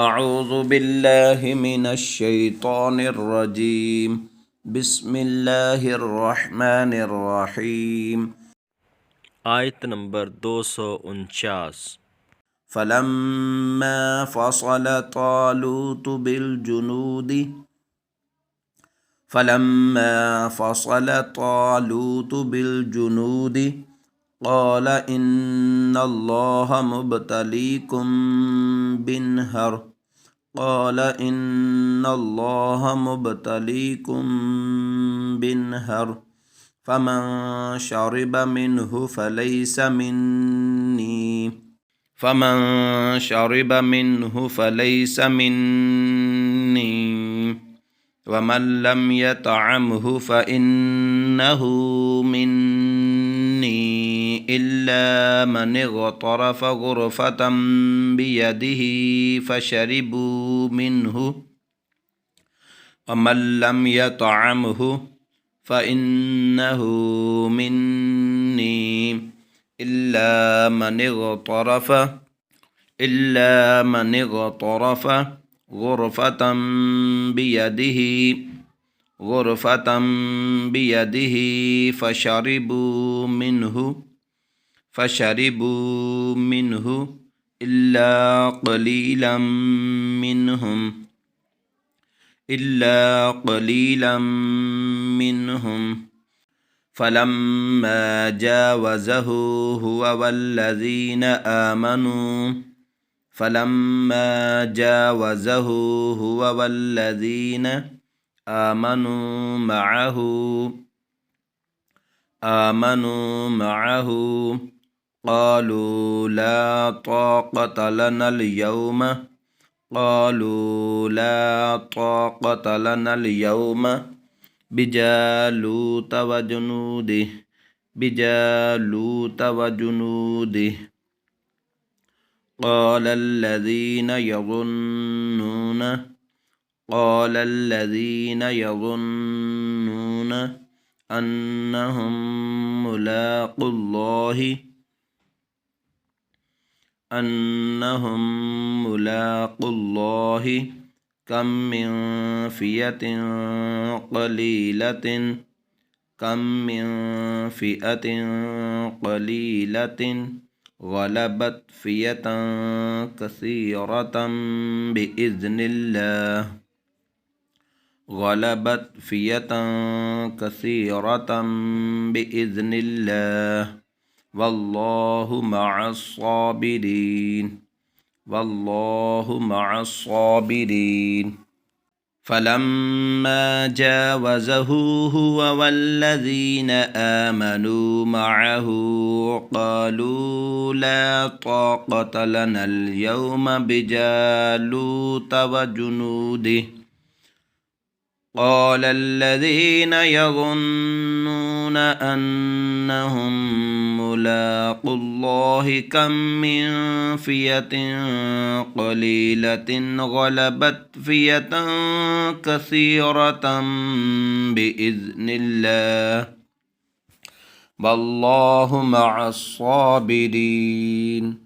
अऊज़ु बिल्लाहि मिनश शैतानिर रजीम। बिस्मिल्लाहिर रहमानिर रहीम। आयत नंबर 249। फलम्मा फ़सल तालूत बिलजुनूदि फलम्मा फ़सल तालूत बिलजुनूदि क़ाल इन्नल्लाह मुब्तलीकुम बिनहर क़ाल इन्नल्लाह मुब्तलीकुम बिनहर फ़मन शरिब मिन्हु फ़लैस मिन्नी वमन लम यतअमहु फ़इन्नहु मिन्नी इल्ला मन इग़तरफ़ ग़ुरफ़तम बियदिही फ़शरिबू मिन्हु वमन लम यतअमहु फ़इन्नहु मिन्नी इल्ला मन इग़तरफ़ ग़ुरफ़तम बियदिही फ़शरिबू मिन्हु इल्ला क़लीलन मिन्हुम फ़लम्मा जावज़हु हुव वल्लज़ीन आमनू मअहु क़ालू ला ताक़त लना अल-यौम बिजालूत वजुनूदिही क़ाल الذين يظنون أنهم ملاقو الله كم من فئة قليلة غلبت فئة كثيرة بإذن الله والله مع الصابرين فلما جاوزه هو والذين آمنوا معه قالوا لا طاقة لنا اليوم بجالوت وجنوده قال الذين يظنون أنهم ملاقو الله كم من فئة قليلة غلبت فئة كثيرة بإذن الله والله مع الصابرين